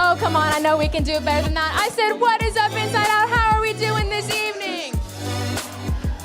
Oh, come on, I know we can do it better than that. I said, what is up, Inside Out? How are we doing this evening?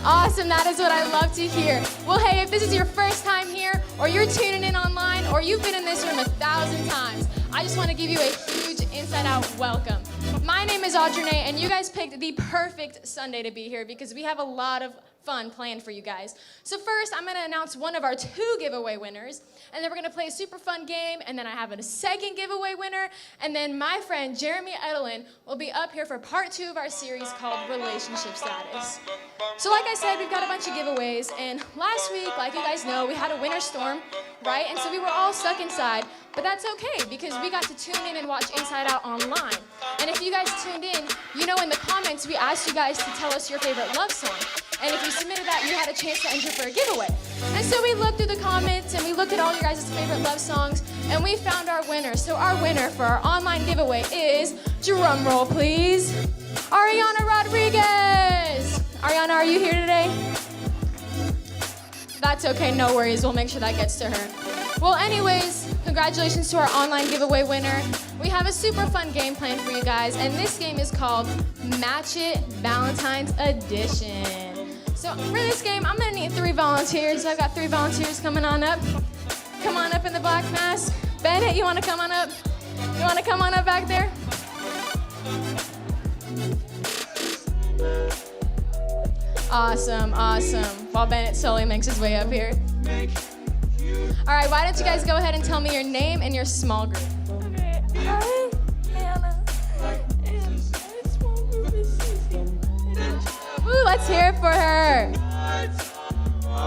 Awesome, that is what I love to hear. Well, hey, if this is your first time here, or you're tuning in online, or you've been in this room 1,000 times, I just want to give you a huge Inside Out welcome. My name is Audrey, and you guys picked the perfect Sunday to be here because we have a lot of fun planned for you guys. So first, I'm going to announce one of our 2 giveaway winners, and then we're going to play a super fun game, and then I have a second giveaway winner, and then my friend Jeremy Edelin will be up here for part 2 of our series called Relationship Status. So like I said, we've got a bunch of giveaways, and last week, like you guys know, we had a winter storm, right? And so we were all stuck inside, but that's okay because we got to tune in and watch Inside Out online. And if you guys tuned in, you know in the comments we asked you guys to tell us your favorite love song. And if you submitted that, you had a chance to enter for a giveaway. And so we looked through the comments and we looked at all your guys' favorite love songs and we found our winner. So our winner for our online giveaway is, drum roll please, Ariana Rodriguez. Ariana, are you here today? That's okay, no worries. We'll make sure that gets to her. Well, anyways, congratulations to our online giveaway winner. We have a super fun game planned for you guys, and this game is called Match It Valentine's Edition. So for this game, I'm gonna need 3 volunteers. I've got 3 volunteers coming on up. Come on up in the black mask. Bennett, you wanna come on up? You wanna come on up back there? Awesome, awesome. While Bennett slowly makes his way up here. All right, why don't you guys go ahead and tell me your name and your small group. Okay, hi, Hannah. And my small group is Susie. Woo, let's hear it for her.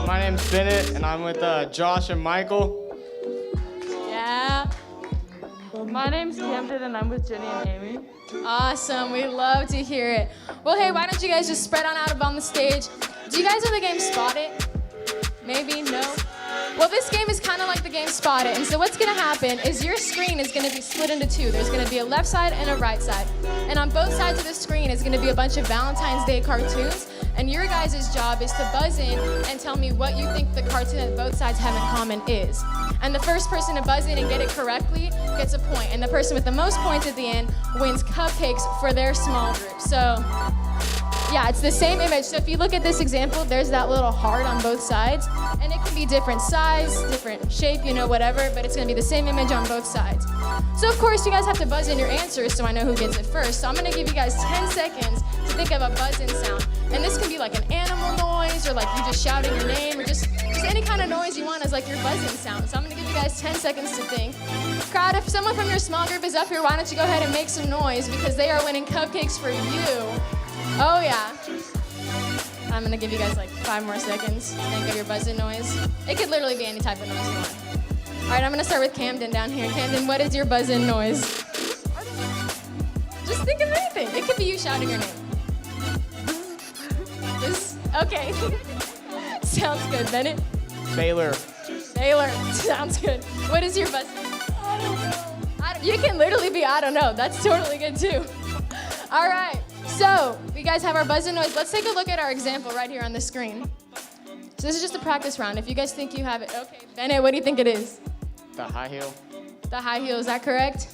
My name's Bennett, and I'm with Josh and Michael. Yeah. My name's Camden, and I'm with Jenny and Amy. Awesome, we love to hear it. Well, hey, why don't you guys just spread on out on the stage. Do you guys know the game Spot It? Maybe, no? Well, this game is kind of like the game Spot It, and so what's gonna happen is your screen is gonna be split into 2. There's gonna be a left side and a right side. And on both sides of the screen is gonna be a bunch of Valentine's Day cartoons, and your guys' job is to buzz in and tell me what you think the cartoon that both sides have in common is. And the first person to buzz in and get it correctly gets a point, and the person with the most points at the end wins cupcakes for their small group. So, yeah, it's the same image. So if you look at this example, there's that little heart on both sides, and it can be different size, different shape, you know, whatever, but it's gonna be the same image on both sides. So of course, you guys have to buzz in your answers so I know who gets it first. So I'm gonna give you guys 10 seconds to think of a buzz-in sound. And this can be like an animal noise, or like you just shouting your name, or just any kind of noise you want as like your buzz-in sound. So I'm gonna give you guys 10 seconds to think. Crowd, if someone from your small group is up here, why don't you go ahead and make some noise because they are winning cupcakes for you. Oh yeah. I'm gonna give you guys like 5 more seconds to think of your buzz-in noise. It could literally be any type of noise you want. All right, I'm gonna start with Camden down here. Camden, what is your buzz-in noise? Just think of anything. It could be you shouting your name. Okay. Sounds good, Bennett. Baylor. Baylor, sounds good. What is your buzz-in? I don't know. You can literally be, I don't know. That's totally good too. All right. So, we guys have our buzz-in noise. Let's take a look at our example right here on the screen. So this is just a practice round. If you guys think you have it, okay. Bennett, what do you think it is? The high heel. The high heel, is that correct?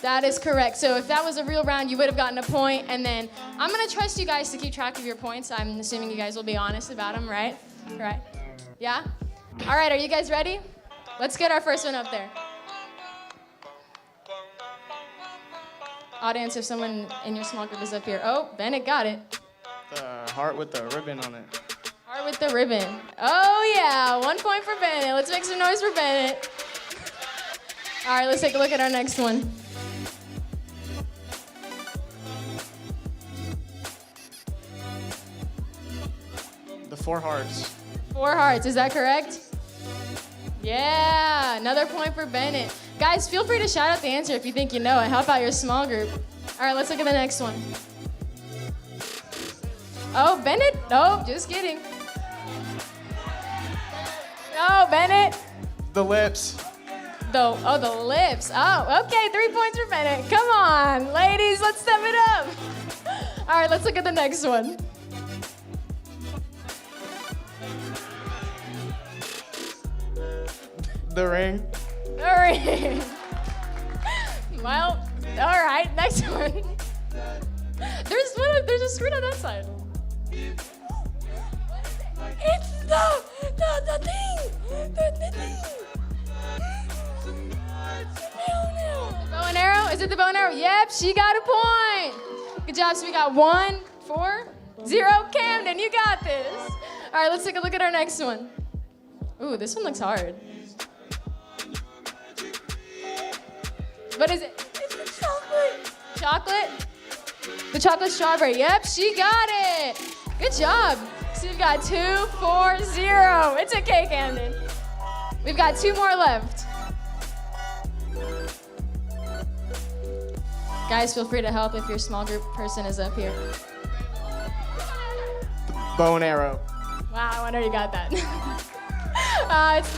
That is correct. So if that was a real round, you would have gotten a point. And then I'm gonna trust you guys to keep track of your points. I'm assuming you guys will be honest about them, right? Right? Yeah? All right, are you guys ready? Let's get our first one up there. Audience, if someone in your small group is up here. Oh, Bennett got it. The heart with the ribbon on it. Heart with the ribbon. Oh yeah, 1 point for Bennett. Let's make some noise for Bennett. All right, let's take a look at our next one. The 4 hearts. 4 hearts, is that correct? Yeah, another point for Bennett. Guys, feel free to shout out the answer if you think you know it. Help out your small group. All right, let's look at the next one. Oh, Bennett? No, just kidding. No, Bennett. The lips. The lips. Oh, okay, 3 points for Bennett. Come on, ladies, let's step it up. All right, let's look at the next one. The ring. The ring. Well, all right, next one. There's a screen on that side. It's the thing. The thing. The bow and arrow? Is it the bow and arrow? Yep, she got a point. Good job. So we got 1, 4, 0. Camden, you got this. All right, let's take a look at our next one. Ooh, this one looks hard. What is it? It's the chocolate. Chocolate? The chocolate strawberry. Yep, she got it. Good job. So we've got 2, 4, 0. It's okay, Camden. We've got 2 more left. Guys, feel free to help if your small group person is up here. Bow and arrow. Wow, I wonder you got that. It's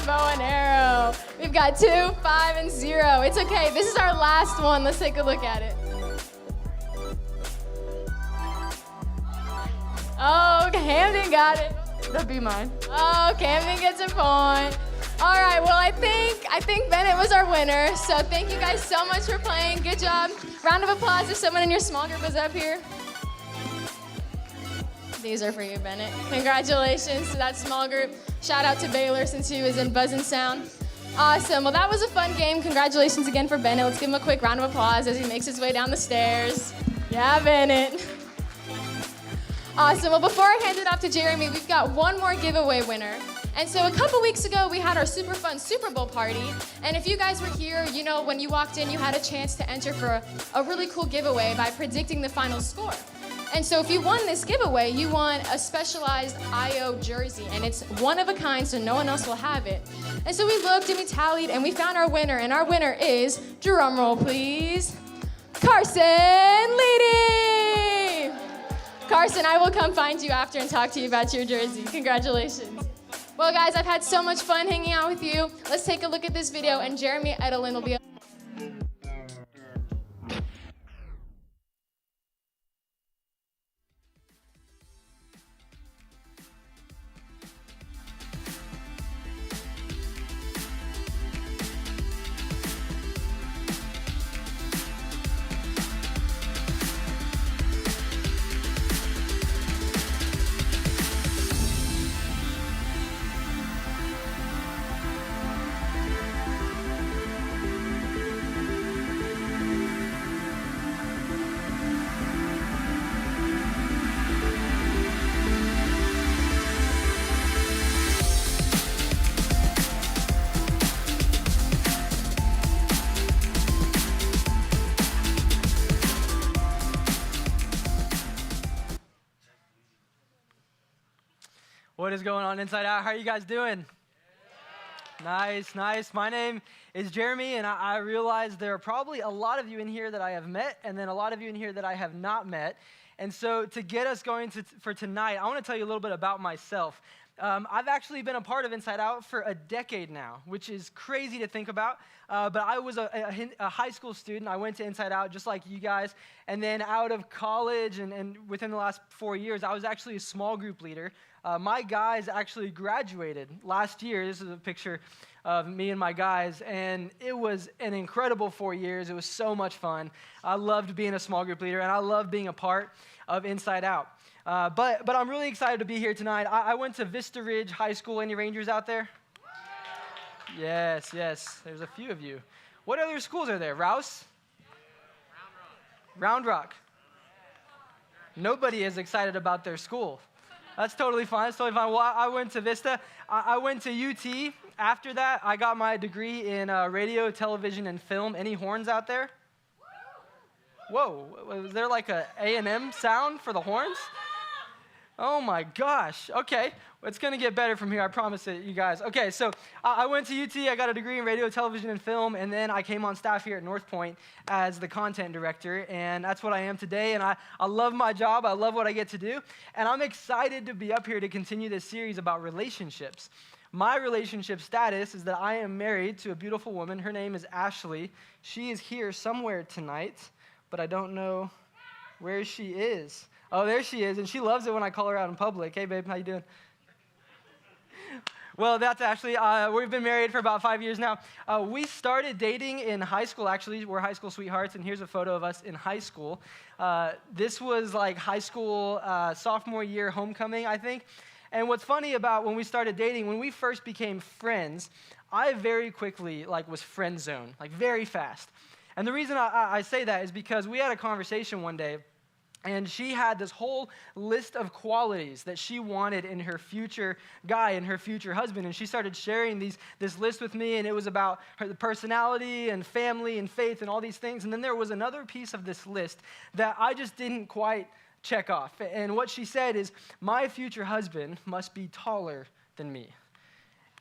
the bow and arrow. We've got 2, 5, and 0. It's okay. This is our last one. Let's take a look at it. Oh, Camden got it. That'd be mine. Oh, Camden gets a point. All right, well, I think Bennett was our winner. So thank you guys so much for playing. Good job. Round of applause if someone in your small group was up here. These are for you, Bennett. Congratulations to that small group. Shout out to Baylor since he was in Buzz and Sound. Awesome. Well, that was a fun game. Congratulations again for Bennett. Let's give him a quick round of applause as he makes his way down the stairs. Yeah, Bennett. Awesome. Well, before I hand it off to Jeremy, we've got one more giveaway winner. And so a couple weeks ago, we had our super fun Super Bowl party. And if you guys were here, you know, when you walked in, you had a chance to enter for a really cool giveaway by predicting the final score. And so if you won this giveaway, you won a specialized IO jersey. And it's one of a kind, so no one else will have it. And so we looked and we tallied and we found our winner. And our winner is, drum roll please, Carson Leedy. Carson, I will come find you after and talk to you about your jersey. Congratulations. Well, guys, I've had so much fun hanging out with you. Let's take a look at this video, and Jeremy Edelin will be... What is going on Inside Out? How are you guys doing? Nice. My name is Jeremy, and I realize there are probably a lot of you in here that I have met, and then a lot of you in here that I have not met. And so to get us going for tonight, I want to tell you a little bit about myself. I've actually been a part of Inside Out for a decade now, which is crazy to think about. But I was a high school student. I went to Inside Out just like you guys. And then out of college and within the last 4 years, I was actually a small group leader. My guys actually graduated last year. This is a picture of me and my guys. And it was an incredible 4 years. It was so much fun. I loved being a small group leader, and I love being a part of Inside Out. But I'm really excited to be here tonight. I went to Vista Ridge High School. Any Rangers out there? Yes. There's a few of you. What other schools are there? Rouse? Round Rock. Nobody is excited about their school. That's totally fine. Well, I went to Vista. I went to UT. After that, I got my degree in radio, television, and film. Any horns out there? Whoa, was there like a A&M sound for the horns? Oh my gosh. Okay. It's going to get better from here. I promise it, you guys. Okay, so I went to UT. I got a degree in radio, television, and film, and then I came on staff here at North Point as the content director, and that's what I am today, and I love my job. I love what I get to do, and I'm excited to be up here to continue this series about relationships. My relationship status is that I am married to a beautiful woman. Her name is Ashley. She is here somewhere tonight, but I don't know where she is. Oh, there she is, and she loves it when I call her out in public. Hey, babe, how you doing? Well, that's Ashley. We've been married for about 5 years now. We started dating in high school, actually. We're high school sweethearts, and here's a photo of us in high school. This was like high school sophomore year homecoming, I think. And what's funny about when we started dating, when we first became friends, I very quickly was friend zoned, very fast. And the reason I say that is because we had a conversation one day, and she had this whole list of qualities that she wanted in her future guy and her future husband. And she started sharing this list with me, and it was about her personality and family and faith and all these things. And then there was another piece of this list that I just didn't quite check off. And what she said is, my future husband must be taller than me.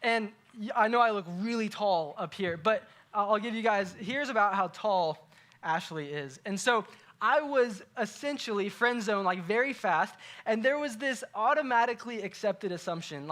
And I know I look really tall up here, but I'll give you guys, here's about how tall Ashley is. And so I was essentially friend zoned very fast, and there was this automatically accepted assumption,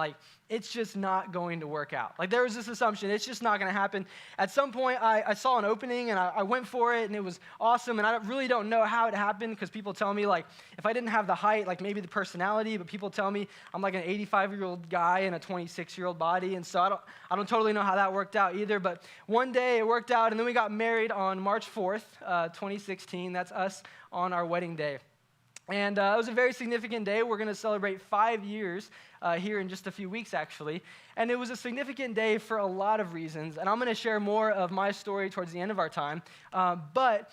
it's just not going to work out. There was this assumption, it's just not going to happen. At some point, I saw an opening, and I went for it, and it was awesome, and I really don't know how it happened, because people tell me, if I didn't have the height, maybe the personality, but people tell me I'm an 85-year-old guy in a 26-year-old body, and so I don't totally know how that worked out either, but one day it worked out, and then we got married on March 4th, 2016. That's us on our wedding day. And it was a very significant day. We're going to celebrate 5 years here in just a few weeks, actually. And it was a significant day for a lot of reasons. And I'm going to share more of my story towards the end of our time. But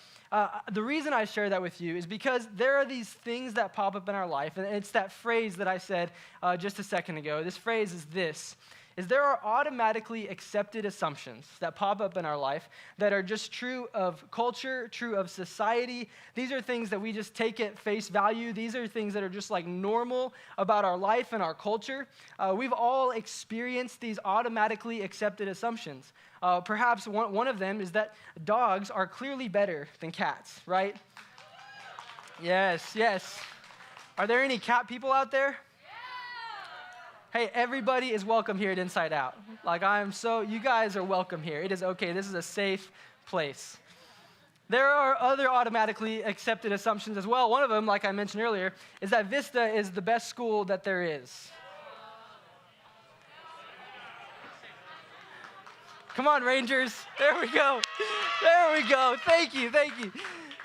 the reason I share that with you is because there are these things that pop up in our life. And it's that phrase that I said just a second ago. This phrase is this. There are automatically accepted assumptions that pop up in our life that are just true of culture, true of society. These are things that we just take at face value. These are things that are just normal about our life and our culture. We've all experienced these automatically accepted assumptions. Perhaps one of them is that dogs are clearly better than cats, right? Yes. Are there any cat people out there? Hey, everybody is welcome here at Inside Out. You guys are welcome here. It is okay. This is a safe place. There are other automatically accepted assumptions as well. One of them, like I mentioned earlier, is that Vista is the best school that there is. Come on, Rangers. There we go. Thank you.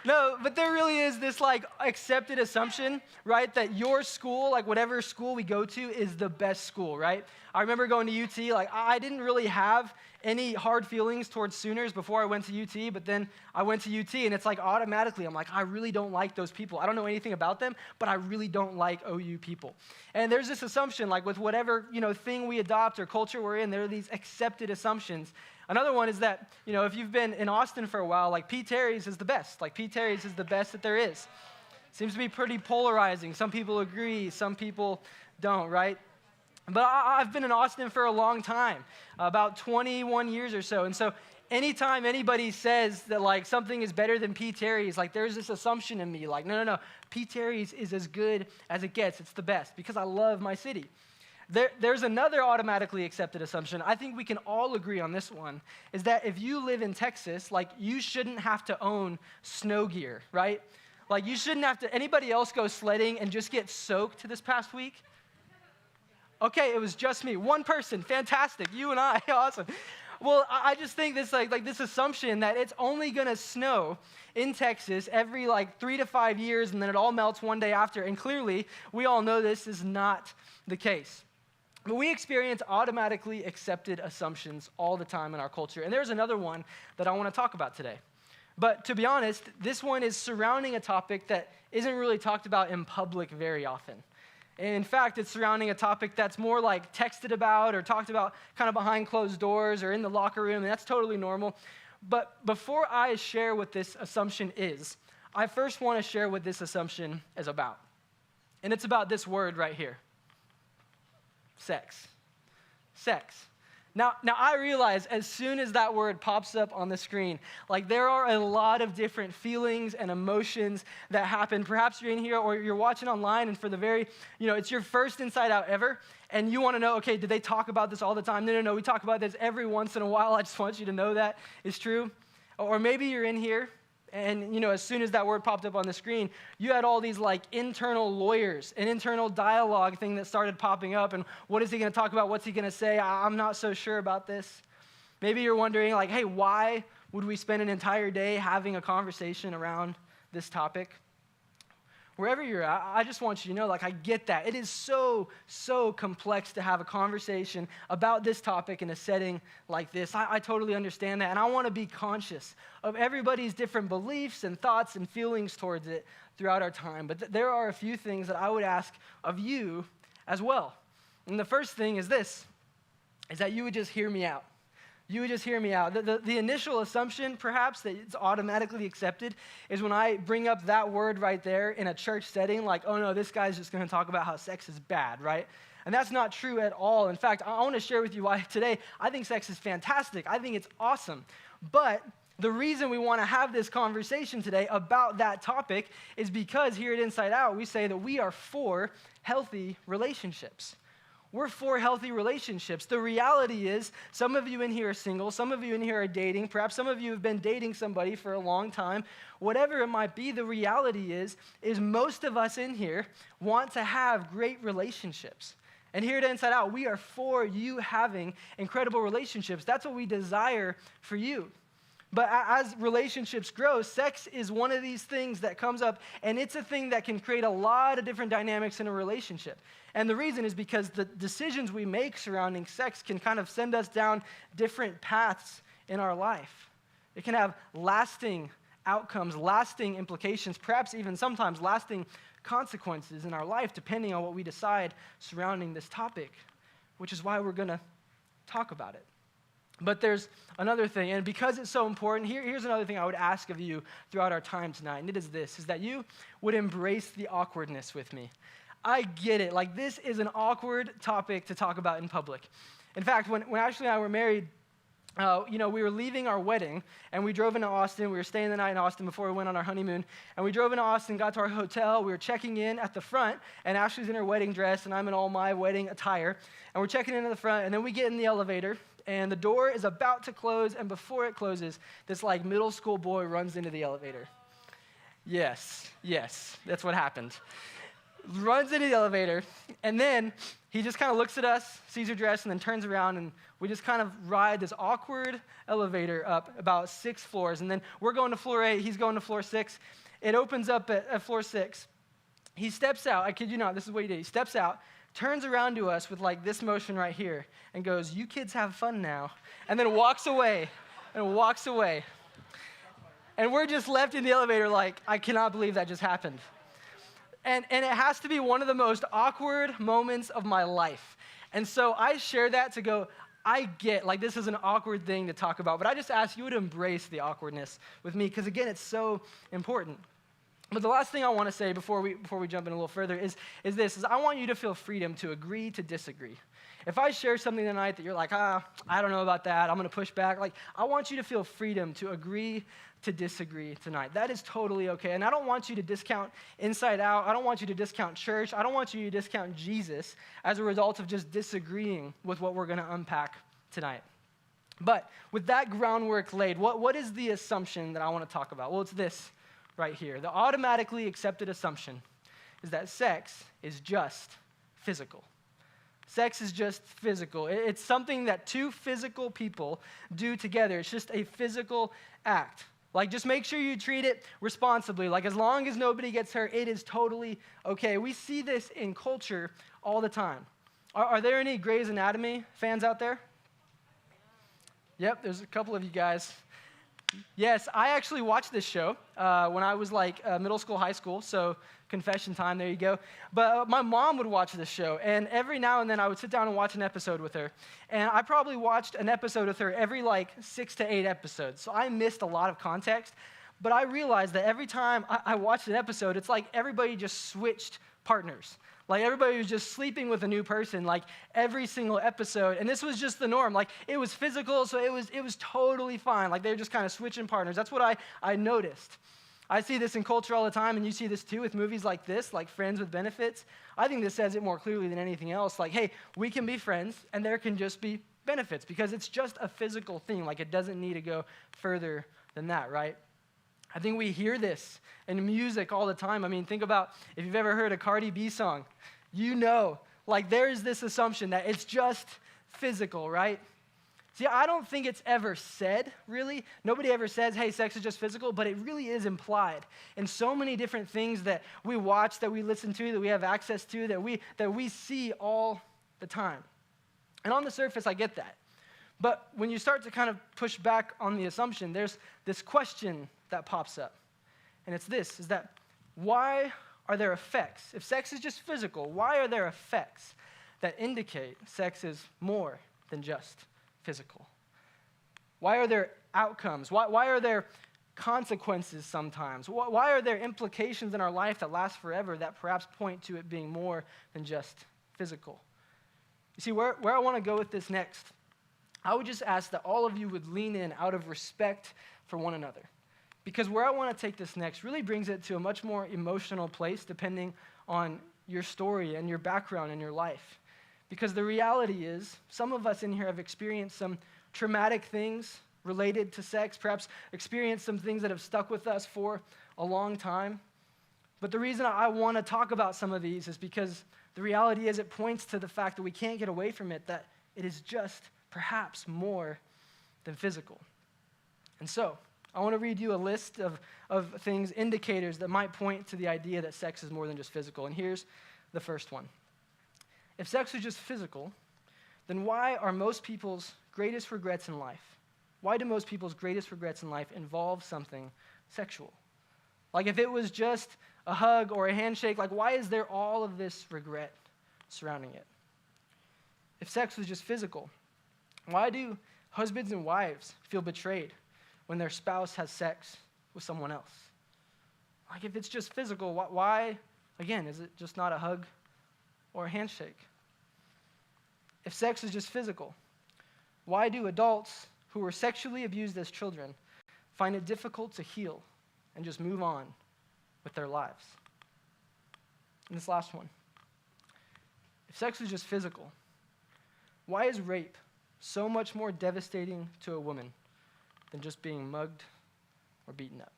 No, but there really is this accepted assumption, right, that your school, whatever school we go to, is the best school, right? I remember going to UT, I didn't really have any hard feelings towards Sooners before I went to UT, but then I went to UT, and it's automatically, I'm I really don't like those people. I don't know anything about them, but I really don't like OU people. And there's this assumption, with whatever, thing we adopt or culture we're in, there are these accepted assumptions. Another one is that, if you've been in Austin for a while, P. Terry's is the best. P. Terry's is the best that there is. Seems to be pretty polarizing. Some people agree, some people don't, right? But I've been in Austin for a long time, about 21 years or so. And so anytime anybody says that something is better than P. Terry's, there's this assumption in me, no, P. Terry's is as good as it gets. It's the best because I love my city. There's another automatically accepted assumption. I think we can all agree on this one, is that if you live in Texas, you shouldn't have to own snow gear, right? You shouldn't have to, anybody else go sledding and just get soaked this past week? Okay, it was just me. One person, fantastic. You and I, awesome. Well, I just think this this assumption that it's only going to snow in Texas every 3 to 5 years, and then it all melts one day after. And clearly, we all know this is not the case. But we experience automatically accepted assumptions all the time in our culture. And there's another one that I want to talk about today. But to be honest, this one is surrounding a topic that isn't really talked about in public very often. In fact, it's surrounding a topic that's more texted about or talked about kind of behind closed doors or in the locker room, and that's totally normal. But before I share what this assumption is, I first want to share what this assumption is about. And it's about this word right here. Sex. Sex. Now I realize as soon as that word pops up on the screen, like there are a lot of different feelings and emotions that happen. Perhaps you're in here or you're watching online and for the very, it's your first Inside Out ever, and you want to know, okay, did they talk about this all the time? No, we talk about this every once in a while. I just want you to know that is true. Or maybe you're in here, and, as soon as that word popped up on the screen, you had all these, internal lawyers, an internal dialogue thing that started popping up. And what is he going to talk about? What's he going to say? I'm not so sure about this. Maybe you're wondering, hey, why would we spend an entire day having a conversation around this topic? Wherever you're at, I just want you to know, I get that. It is so, so complex to have a conversation about this topic in a setting like this. I totally understand that, and I want to be conscious of everybody's different beliefs and thoughts and feelings towards it throughout our time. But there are a few things that I would ask of you as well. And the first thing is this, is that you would just hear me out. You would just hear me out. The initial assumption, perhaps, that it's automatically accepted is when I bring up that word right there in a church setting, oh no, this guy's just going to talk about how sex is bad, right? And that's not true at all. In fact, I want to share with you why today I think sex is fantastic. I think it's awesome. But the reason we want to have this conversation today about that topic is because here at Inside Out, we say that we are for healthy relationships. We're for healthy relationships. The reality is, some of you in here are single, some of you in here are dating, perhaps some of you have been dating somebody for a long time. Whatever it might be, the reality is most of us in here want to have great relationships. And here at Inside Out, we are for you having incredible relationships. That's what we desire for you. But as relationships grow, sex is one of these things that comes up, and it's a thing that can create a lot of different dynamics in a relationship. And the reason is because the decisions we make surrounding sex can kind of send us down different paths in our life. It can have lasting outcomes, lasting implications, perhaps even sometimes lasting consequences in our life, depending on what we decide surrounding this topic, which is why we're going to talk about it. But there's another thing, and because it's so important, here's another thing I would ask of you throughout our time tonight, and it is this, is that you would embrace the awkwardness with me. I get it. This is an awkward topic to talk about in public. In fact, when Ashley and I were married, we were leaving our wedding, and we drove into Austin. We were staying the night in Austin before we went on our honeymoon, and we drove into Austin, got to our hotel. We were checking in at the front, and Ashley's in her wedding dress, and I'm in all my wedding attire, and we're checking in at the front, and then we get in the elevator, and the door is about to close, and before it closes, this middle school boy runs into the elevator. Yes, that's what happened. Runs into the elevator, and then he just kind of looks at us, sees her dress, and then turns around, and we just kind of ride this awkward elevator up about 6 floors, and then we're going to floor 8, he's going to floor 6. It opens up at floor 6. He steps out, I kid you not, this is what he did. He steps out, turns around to us with this motion right here, and goes, "You kids have fun now," and then walks away. And we're just left in the elevator I cannot believe that just happened. And it has to be one of the most awkward moments of my life. And so I share that to go, I get, this is an awkward thing to talk about, but I just ask you to embrace the awkwardness with me, because again, it's so important. But the last thing I want to say before we jump in a little further is I want you to feel freedom to agree to disagree. If I share something tonight that you're I don't know about that, I'm going to push back, I want you to feel freedom to agree to disagree tonight. That is totally okay. And I don't want you to discount Inside Out. I don't want you to discount church. I don't want you to discount Jesus as a result of just disagreeing with what we're going to unpack tonight. But with that groundwork laid, what is the assumption that I want to talk about? Well, it's this right here. The automatically accepted assumption is that sex is just physical. Sex is just physical. It's something that two physical people do together. It's just a physical act. Just make sure you treat it responsibly. As long as nobody gets hurt, it is totally okay. We see this in culture all the time. Are there any Grey's Anatomy fans out there? Yep, there's a couple of you guys. Yes, I actually watched this show when I was middle school, high school, so confession time, there you go. But my mom would watch this show, and every now and then I would sit down and watch an episode with her. And I probably watched an episode with her every 6 to 8 episodes, so I missed a lot of context. But I realized that every time I watched an episode, it's like everybody just switched partners. Like everybody was just sleeping with a new person, like every single episode. And this was just the norm. Like it was physical, so it was totally fine. Like they were just kind of switching partners. That's what I noticed. I see this in culture all the time, and you see this too with movies like this, like Friends with Benefits. I think this says it more clearly than anything else. Like, hey, we can be friends, and there can just be benefits because it's just a physical thing. Like it doesn't need to go further than that, right? I think we hear this in music all the time. I mean, think about if you've ever heard a Cardi B song, you know, like there's this assumption that it's just physical, right? See, I don't think it's ever said, really. Nobody ever says, hey, sex is just physical, but it really is implied in so many different things that we watch, that we listen to, that we have access to, that we see all the time. And on the surface, I get that. But when you start to kind of push back on the assumption, there's this question that pops up. And it's this, is that why are there effects? If sex is just physical, why are there effects that indicate sex is more than just physical? Why are there outcomes? Why are there consequences sometimes? Why are there implications in our life that last forever that perhaps point to it being more than just physical? You see, where I want to go with this next, I would just ask that all of you would lean in out of respect for one another. Because where I want to take this next really brings it to a much more emotional place depending on your story and your background and your life. Because the reality is, some of us in here have experienced some traumatic things related to sex, perhaps experienced some things that have stuck with us for a long time. But the reason I want to talk about some of these is because the reality is it points to the fact that we can't get away from it, that it is just perhaps more than physical. And so, I want to read you a list of things, indicators that might point to the idea that sex is more than just physical. And here's the first one. If sex is just physical, then why are most people's greatest regrets in life? Why do most people's greatest regrets in life involve something sexual? Like if it was just a hug or a handshake, like why is there all of this regret surrounding it? If sex was just physical, why do husbands and wives feel betrayed when their spouse has sex with someone else? Like if it's just physical, why, again, is it just not a hug or a handshake? If sex is just physical, why do adults who were sexually abused as children find it difficult to heal and just move on with their lives? And this last one. If sex is just physical, why is rape so much more devastating to a woman than just being mugged or beaten up?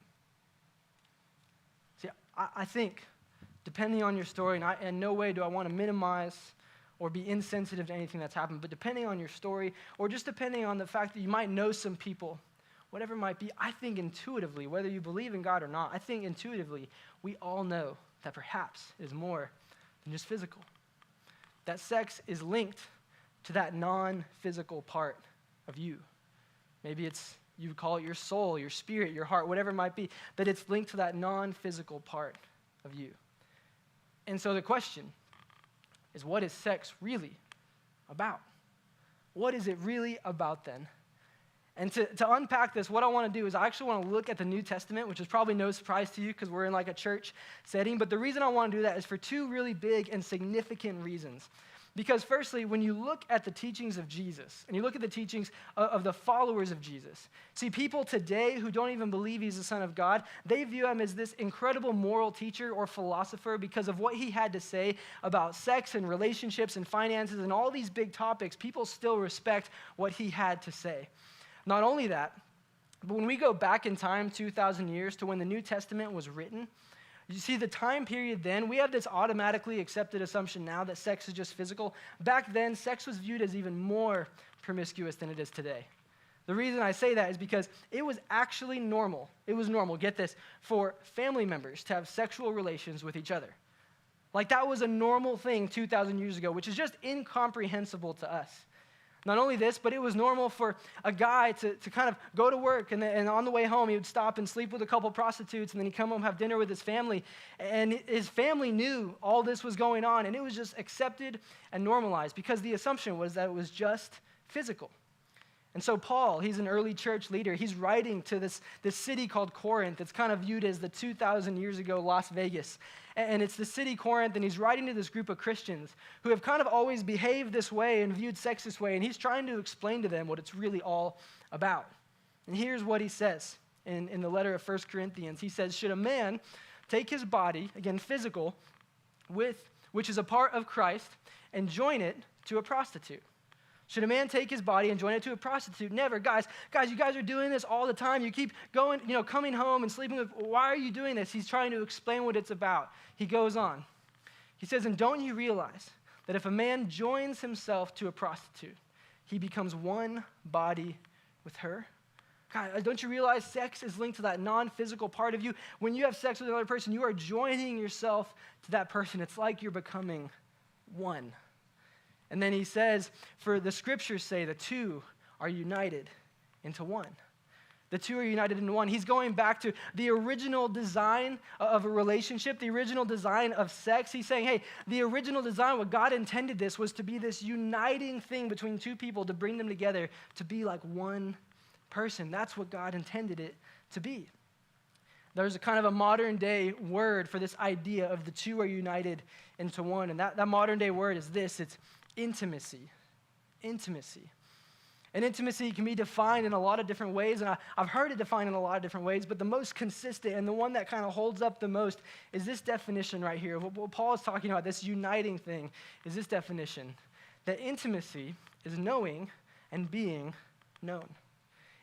See, I think, depending on your story, and in no way do I want to minimize or be insensitive to anything that's happened, but depending on your story, or just depending on the fact that you might know some people, whatever it might be, I think intuitively, whether you believe in God or not, I think intuitively, we all know that perhaps it is more than just physical. That sex is linked to that non-physical part of you. Maybe you call it your soul, your spirit, your heart, whatever it might be, but it's linked to that non-physical part of you. And so the question is, what is sex really about? What is it really about then? And to unpack this, what I want to do is I actually want to look at the New Testament, which is probably no surprise to you because we're in like a church setting. But the reason I want to do that is for two really big and significant reasons. Because firstly, when you look at the teachings of Jesus, and you look at the teachings of the followers of Jesus, see, people today who don't even believe he's the Son of God, they view him as this incredible moral teacher or philosopher because of what he had to say about sex and relationships and finances and all these big topics. People still respect what he had to say. Not only that, but when we go back in time 2,000 years to when the New Testament was written, you see the time period then, we have this automatically accepted assumption now that sex is just physical. Back then, sex was viewed as even more promiscuous than it is today. The reason I say that is because it was actually normal. It was normal, get this, for family members to have sexual relations with each other. Like that was a normal thing 2,000 years ago, which is just incomprehensible to us. Not only this, but it was normal for a guy to kind of go to work and on the way home, he would stop and sleep with a couple prostitutes and then he'd come home, have dinner with his family. And his family knew all this was going on and it was just accepted and normalized because the assumption was that it was just physical. And so Paul, he's an early church leader. He's writing to this city called Corinth. It's kind of viewed as the 2,000 years ago Las Vegas. And it's the city Corinth, and he's writing to this group of Christians who have kind of always behaved this way and viewed sex this way. And he's trying to explain to them what it's really all about. And here's what he says in the letter of 1 Corinthians. He says, should a man take his body, again physical, which is a part of Christ, and join it to a prostitute? Should a man take his body and join it to a prostitute? Never. Guys, you guys are doing this all the time. You keep going, coming home and sleeping with, why are you doing this? He's trying to explain what it's about. He goes on. He says, and don't you realize that if a man joins himself to a prostitute, he becomes one body with her? God, don't you realize sex is linked to that non-physical part of you? When you have sex with another person, you are joining yourself to that person. It's like you're becoming one. And then he says, for the scriptures say the two are united into one. The two are united into one. He's going back to the original design of a relationship, the original design of sex. He's saying, hey, the original design, what God intended this was to be this uniting thing between two people, to bring them together, to be like one person. That's what God intended it to be. There's a kind of a modern day word for this idea of the two are united into one. And that modern day word is this, it's intimacy. Intimacy. And intimacy can be defined in a lot of different ways, and I've heard it defined in a lot of different ways, but the most consistent and the one that kind of holds up the most is this definition right here. What Paul is talking about, this uniting thing, is this definition, that intimacy is knowing and being known.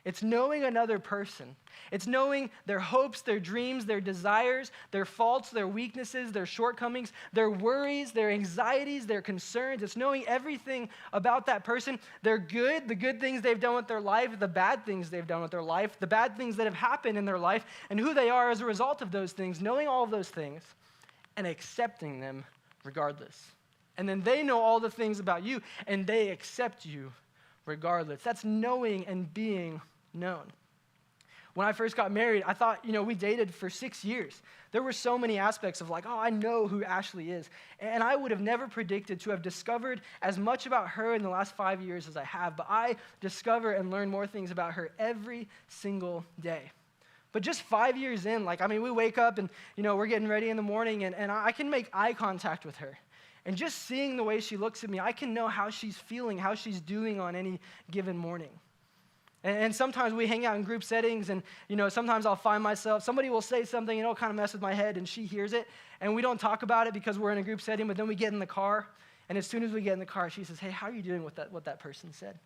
It's knowing another person. It's knowing their hopes, their dreams, their desires, their faults, their weaknesses, their shortcomings, their worries, their anxieties, their concerns. It's knowing everything about that person, their good, the good things they've done with their life, the bad things they've done with their life, the bad things that have happened in their life, and who they are as a result of those things, knowing all of those things and accepting them regardless. And then they know all the things about you, and they accept you regardless. That's knowing and being known. When I first got married, I thought, we dated for 6 years. There were so many aspects of like, I know who Ashley is. And I would have never predicted to have discovered as much about her in the last 5 years as I have. But I discover and learn more things about her every single day. But just 5 years in, we wake up and, we're getting ready in the morning and I can make eye contact with her. And just seeing the way she looks at me, I can know how she's feeling, how she's doing on any given morning. And sometimes we hang out in group settings and, sometimes I'll find myself, somebody will say something and it'll kind of mess with my head and she hears it. And we don't talk about it because we're in a group setting, but then we get in the car. And as soon as we get in the car, she says, hey, how are you doing with what that person said?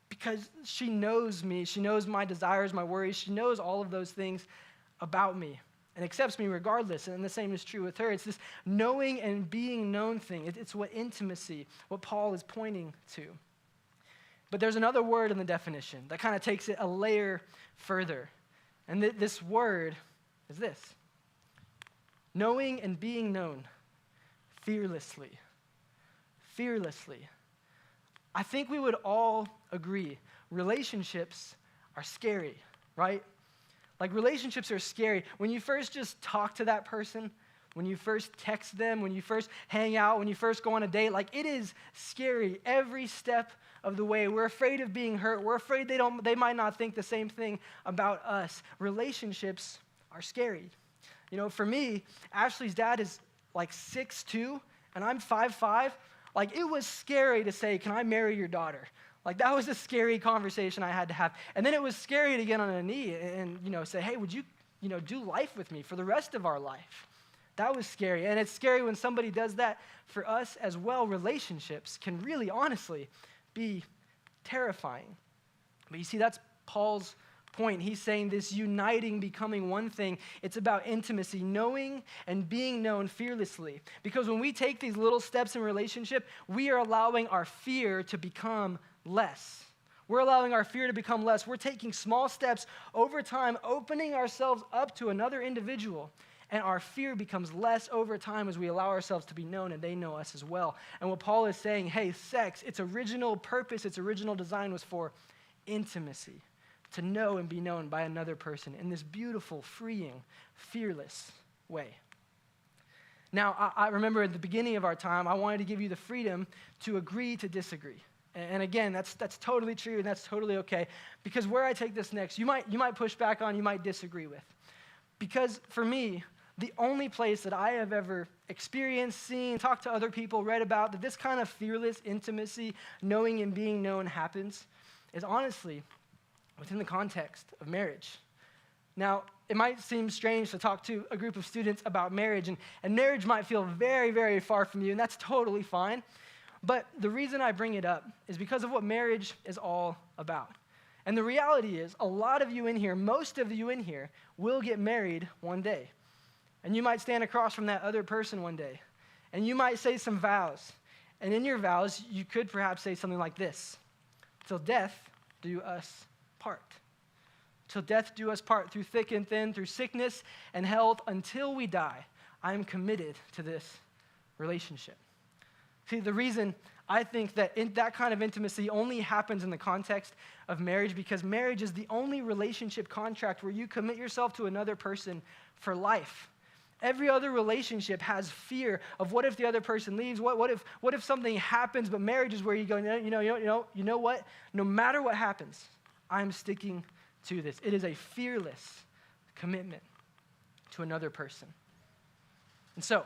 Because she knows me. She knows my desires, my worries. She knows all of those things about me and accepts me regardless. And the same is true with her. It's this knowing and being known thing. It's what intimacy, what Paul is pointing to. But there's another word in the definition that kind of takes it a layer further. And this word is this. Knowing and being known fearlessly. Fearlessly. I think we would all agree relationships are scary, right? Like relationships are scary. When you first just talk to that person, when you first text them, when you first hang out, when you first go on a date, it is scary every step of the way. We're afraid of being hurt. We're afraid they might not think the same thing about us. Relationships are scary. For me, Ashley's dad is 6'2", and I'm 5'5". It was scary to say, can I marry your daughter? That was a scary conversation I had to have. And then it was scary to get on a knee and say, hey, would you, do life with me for the rest of our life? That was scary. And it's scary when somebody does that for us as well. Relationships can really, honestly, be terrifying. But you see, that's Paul's point. He's saying this uniting, becoming one thing. It's about intimacy, knowing and being known fearlessly. Because when we take these little steps in relationship, we are allowing our fear to become less. We're allowing our fear to become less. We're taking small steps over time, opening ourselves up to another individual. And our fear becomes less over time as we allow ourselves to be known and they know us as well. And what Paul is saying, hey, sex, its original purpose, its original design was for intimacy, to know and be known by another person in this beautiful, freeing, fearless way. Now, I remember at the beginning of our time, I wanted to give you the freedom to agree to disagree. And again, that's totally true, and that's totally okay. Because where I take this next, you might push back on, you might disagree with. Because for me, the only place that I have ever experienced, seen, talked to other people, read about, that this kind of fearless intimacy, knowing and being known happens, is honestly within the context of marriage. Now, it might seem strange to talk to a group of students about marriage, and marriage might feel very, very far from you, and that's totally fine. But the reason I bring it up is because of what marriage is all about. And the reality is, a lot of you in here, most of you in here, will get married one day. And you might stand across from that other person one day. And you might say some vows. And in your vows, you could perhaps say something like this: "Till death do us part. Till death do us part, through thick and thin, through sickness and health, until we die, I am committed to this relationship." See, the reason I think that that kind of intimacy only happens in the context of marriage, because marriage is the only relationship contract where you commit yourself to another person for life. Every other relationship has fear of what if the other person leaves, what if something happens, but marriage is where you go, you know what? No matter what happens, I'm sticking to this. It is a fearless commitment to another person. And so,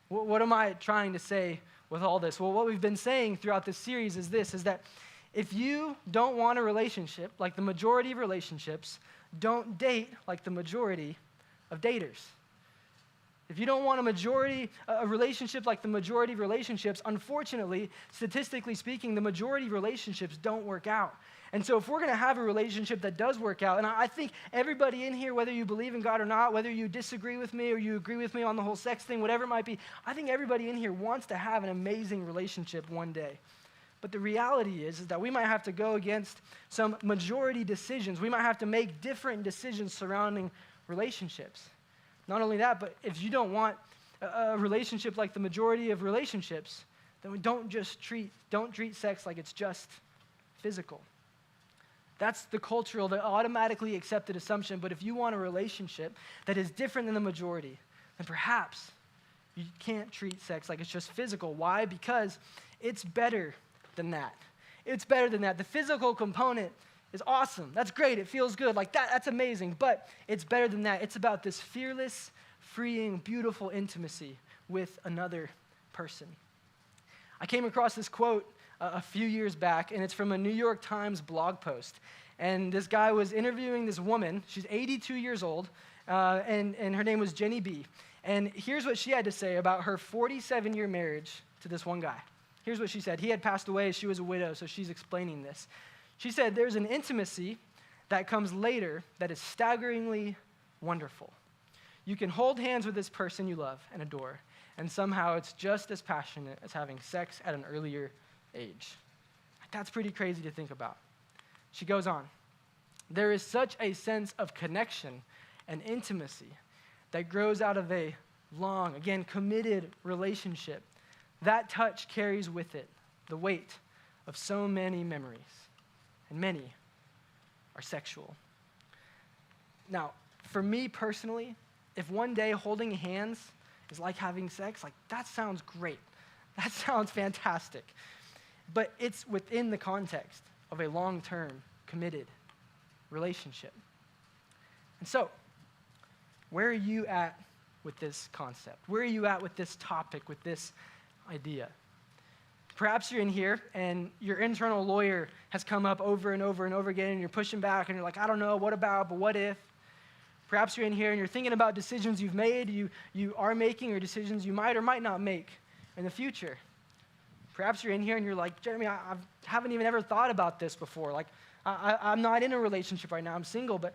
what am I trying to say with all this? Well, what we've been saying throughout this series is that if you don't want a relationship like the majority of relationships, don't date like the majority of daters. If you don't want a relationship like the majority of relationships, unfortunately, statistically speaking, the majority of relationships don't work out. And so if we're going to have a relationship that does work out, and I think everybody in here, whether you believe in God or not, whether you disagree with me or you agree with me on the whole sex thing, whatever it might be, I think everybody in here wants to have an amazing relationship one day. But the reality is that we might have to go against some majority decisions. We might have to make different decisions surrounding relationships. Not only that, but if you don't want a relationship like the majority of relationships, then don't treat sex like it's just physical. That's the cultural, the automatically accepted assumption. But if you want a relationship that is different than the majority, then perhaps you can't treat sex like it's just physical. Why? Because it's better than that. It's better than that. The physical component is awesome. That's great. It feels good. Like that's amazing. But it's better than that. It's about this fearless, freeing, beautiful intimacy with another person. I came across this quote a few years back, and it's from a New York Times blog post. And this guy was interviewing this woman. She's 82 years old, and her name was Jenny B. And here's what she had to say about her 47-year marriage to this one guy. Here's what she said. He had passed away. She was a widow, so she's explaining this. She said, "There's an intimacy that comes later that is staggeringly wonderful. You can hold hands with this person you love and adore, and somehow it's just as passionate as having sex at an earlier age." That's pretty crazy to think about. She goes on, "There is such a sense of connection and intimacy that grows out of a long, again, committed relationship. That touch carries with it the weight of so many memories, and many are sexual." Now, for me personally, if one day holding hands is like having sex, like that sounds great. That sounds fantastic. But it's within the context of a long-term, committed relationship. And so, where are you at with this concept? Where are you at with this topic, with this idea? Perhaps you're in here and your internal lawyer has come up over and over and over again, and you're pushing back and you're like, I don't know, what about, but what if? Perhaps you're in here and you're thinking about decisions you've made, you are making, or decisions you might or might not make in the future. Perhaps you're in here and you're like, Jeremy, I haven't even ever thought about this before. Like, I'm not in a relationship right now, I'm single, but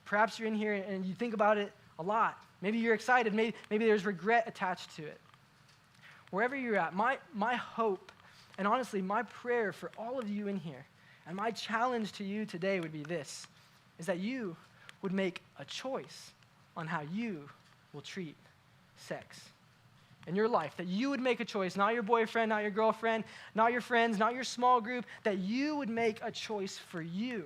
perhaps you're in here and you think about it a lot. Maybe you're excited, maybe there's regret attached to it. Wherever you're at, my hope, and honestly, my prayer for all of you in here, and my challenge to you today would be this, is that you would make a choice on how you will treat sex in your life, that you would make a choice, not your boyfriend, not your girlfriend, not your friends, not your small group, that you would make a choice for you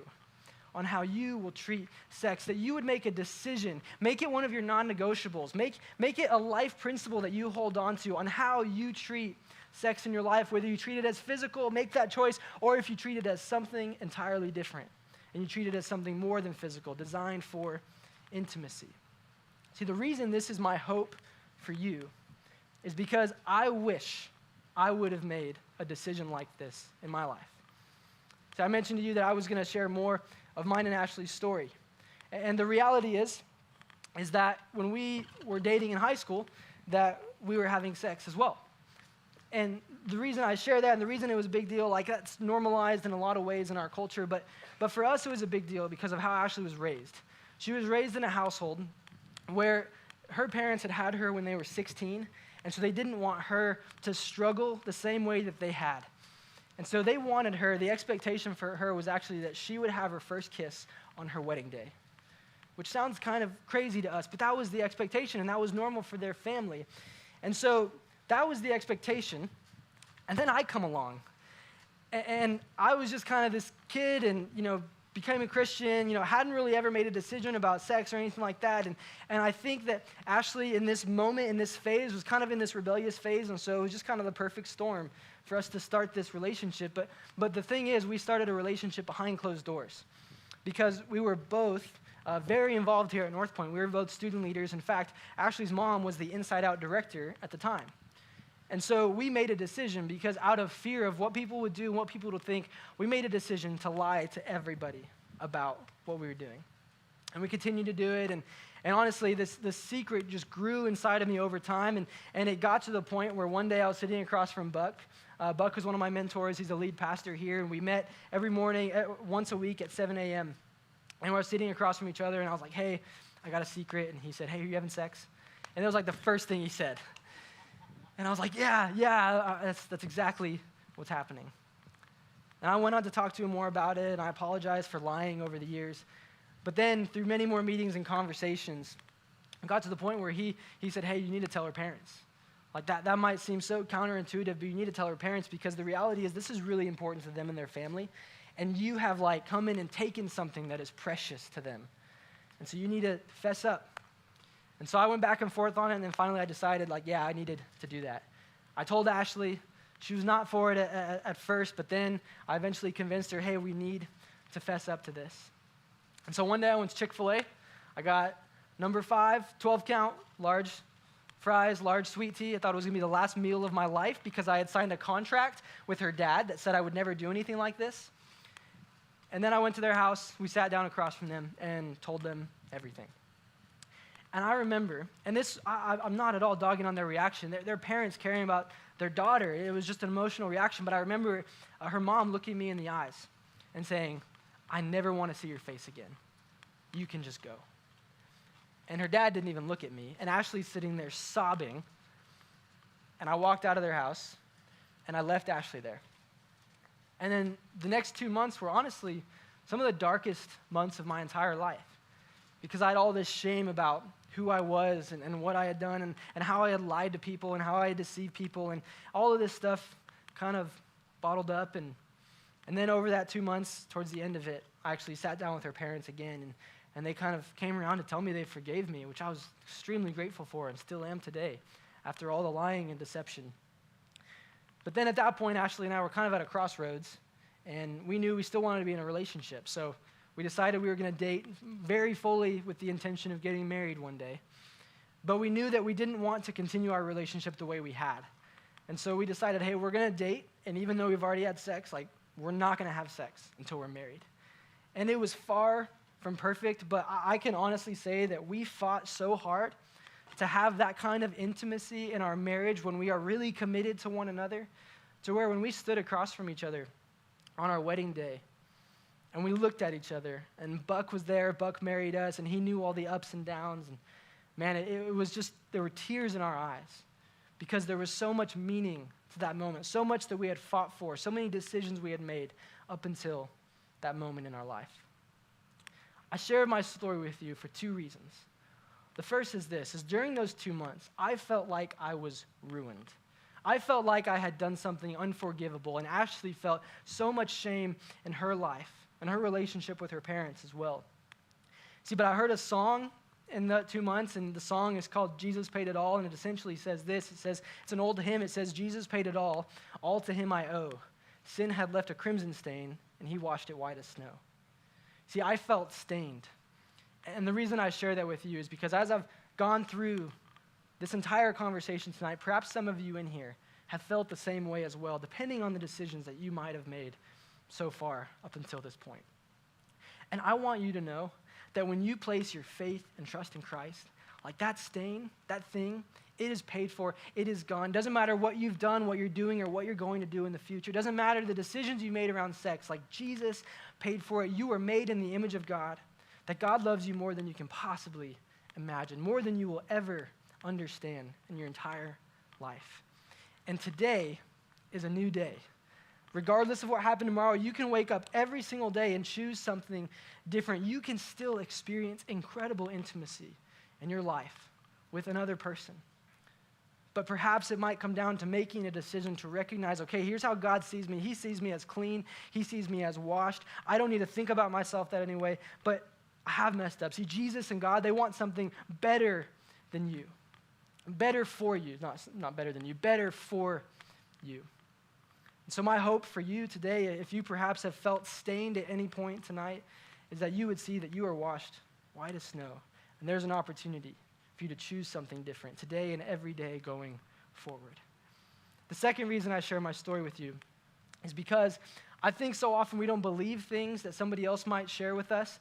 on how you will treat sex, that you would make a decision, make it one of your non-negotiables, make it a life principle that you hold on to on how you treat sex in your life, whether you treat it as physical, make that choice, or if you treat it as something entirely different, and you treat it as something more than physical, designed for intimacy. See, the reason this is my hope for you is because I wish I would have made a decision like this in my life. So I mentioned to you that I was going to share more of mine and Ashley's story. And the reality is that when we were dating in high school, that we were having sex as well. And the reason I share that and the reason it was a big deal, like that's normalized in a lot of ways in our culture, but for us it was a big deal because of how Ashley was raised. She was raised in a household where her parents had her when they were 16, and so they didn't want her to struggle the same way that they had. And so they wanted her, the expectation for her was actually that she would have her first kiss on her wedding day, which sounds kind of crazy to us, but that was the expectation, and that was normal for their family. And so that was the expectation, and then I come along, and I was just kind of this kid and, became a Christian, hadn't really ever made a decision about sex or anything like that. And I think that Ashley in this moment, in this phase, was kind of in this rebellious phase. And so it was just kind of the perfect storm for us to start this relationship. But the thing is, we started a relationship behind closed doors because we were both very involved here at North Point. We were both student leaders. In fact, Ashley's mom was the InsideOut director at the time. And so we made a decision because out of fear of what people would do and what people would think, we made a decision to lie to everybody about what we were doing. And we continued to do it. And honestly, this secret just grew inside of me over time. And it got to the point where one day I was sitting across from Buck. Buck was one of my mentors. He's a lead pastor here. And we met every morning, once a week at 7 a.m. And we were sitting across from each other. And I was like, hey, I got a secret. And he said, hey, are you having sex? And it was like the first thing he said. And I was like, yeah, that's exactly what's happening. And I went on to talk to him more about it, and I apologized for lying over the years. But then, through many more meetings and conversations, it got to the point where he said, hey, you need to tell her parents. Like that might seem so counterintuitive, but you need to tell her parents because the reality is this is really important to them and their family. And you have come in and taken something that is precious to them. And so you need to fess up. And so I went back and forth on it, and then finally I decided, I needed to do that. I told Ashley. She was not for it at first, but then I eventually convinced her, hey, we need to fess up to this. And so one day I went to Chick-fil-A. I got number 5, 12-count, large fries, large sweet tea. I thought it was going to be the last meal of my life because I had signed a contract with her dad that said I would never do anything like this. And then I went to their house. We sat down across from them and told them everything. And I remember, and this, I'm not at all dogging on their reaction. Their parents caring about their daughter. It was just an emotional reaction. But I remember her mom looking me in the eyes and saying, I never want to see your face again. You can just go. And her dad didn't even look at me. And Ashley's sitting there sobbing. And I walked out of their house, and I left Ashley there. And then the next 2 months were honestly some of the darkest months of my entire life because I had all this shame about who I was and what I had done and how I had lied to people and how I had deceived people and all of this stuff kind of bottled up. And then over that 2 months, towards the end of it, I actually sat down with her parents again and they kind of came around to tell me they forgave me, which I was extremely grateful for and still am today after all the lying and deception. But then at that point, Ashley and I were kind of at a crossroads and we knew we still wanted to be in a relationship. So we decided we were going to date very fully with the intention of getting married one day. But we knew that we didn't want to continue our relationship the way we had. And so we decided, hey, we're going to date, and even though we've already had sex, we're not going to have sex until we're married. And it was far from perfect, but I can honestly say that we fought so hard to have that kind of intimacy in our marriage when we are really committed to one another, to where when we stood across from each other on our wedding day, and we looked at each other, and Buck was there. Buck married us, and he knew all the ups and downs. And man, it was just, there were tears in our eyes because there was so much meaning to that moment, so much that we had fought for, so many decisions we had made up until that moment in our life. I share my story with you for 2 reasons. The first is this, is during those 2 months, I felt like I was ruined. I felt like I had done something unforgivable, and Ashley felt so much shame in her life and her relationship with her parents as well. See, but I heard a song in the 2 months, and the song is called Jesus Paid It All, and it essentially says this. It says, it's an old hymn. It says, Jesus paid it all to him I owe. Sin had left a crimson stain, and he washed it white as snow. See, I felt stained. And the reason I share that with you is because as I've gone through this entire conversation tonight, perhaps some of you in here have felt the same way as well, depending on the decisions that you might have made so far up until this point. And I want you to know that when you place your faith and trust in Christ, like that stain, that thing, it is paid for, it is gone. Doesn't matter what you've done, what you're doing, or what you're going to do in the future. Doesn't matter the decisions you made around sex, like Jesus paid for it. You were made in the image of God, that God loves you more than you can possibly imagine, more than you will ever understand in your entire life. And today is a new day. Regardless of what happened tomorrow, you can wake up every single day and choose something different. You can still experience incredible intimacy in your life with another person. But perhaps it might come down to making a decision to recognize, okay, here's how God sees me. He sees me as clean. He sees me as washed. I don't need to think about myself that anyway, but I have messed up. See, Jesus and God, they want something better than you. Better for you. Not better than you. Better for you. And so my hope for you today, if you perhaps have felt stained at any point tonight, is that you would see that you are washed white as snow. And there's an opportunity for you to choose something different today and every day going forward. The second reason I share my story with you is because I think so often we don't believe things that somebody else might share with us.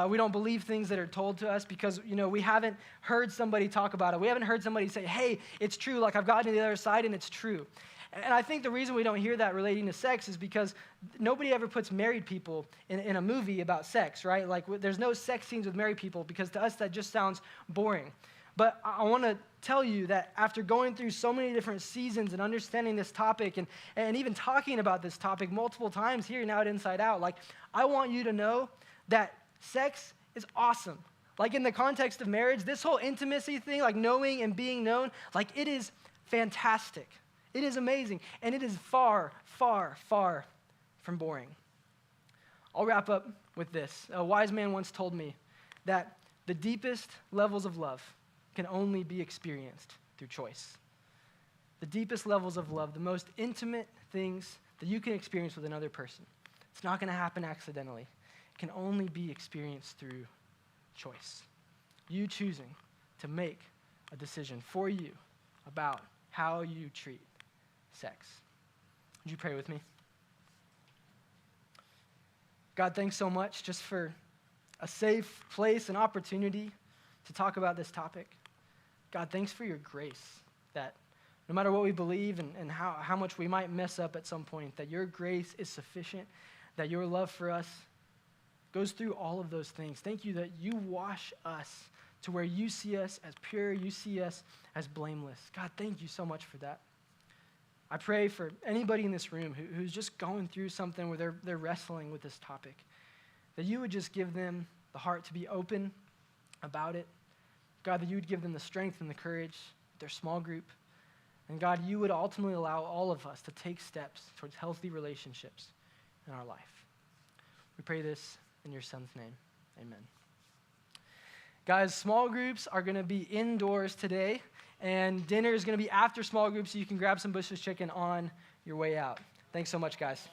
We don't believe things that are told to us because, we haven't heard somebody talk about it. We haven't heard somebody say, hey, it's true, like I've gotten to the other side and it's true. And I think the reason we don't hear that relating to sex is because nobody ever puts married people in a movie about sex, right? Like there's no sex scenes with married people because to us that just sounds boring. But I want to tell you that after going through so many different seasons and understanding this topic and even talking about this topic multiple times here now at Inside Out, like I want you to know that sex is awesome. Like in the context of marriage, this whole intimacy thing, like knowing and being known, like it is fantastic. It is amazing, and it is far, far, far from boring. I'll wrap up with this. A wise man once told me that the deepest levels of love can only be experienced through choice. The deepest levels of love, the most intimate things that you can experience with another person, it's not going to happen accidentally. It can only be experienced through choice. You choosing to make a decision for you about how you treat sex. Would you pray with me? God, thanks so much just for a safe place and opportunity to talk about this topic. God, thanks for your grace that no matter what we believe and how much we might mess up at some point, that your grace is sufficient, that your love for us goes through all of those things. Thank you that you wash us to where you see us as pure, you see us as blameless. God, thank you so much for that. I pray for anybody in this room who's just going through something where they're wrestling with this topic, that you would just give them the heart to be open about it. God, that you would give them the strength and the courage, their small group. And God, you would ultimately allow all of us to take steps towards healthy relationships in our life. We pray this in your son's name. Amen. Guys, small groups are going to be indoors today, and dinner is going to be after small groups, so you can grab some Bush's chicken on your way out. Thanks so much, guys.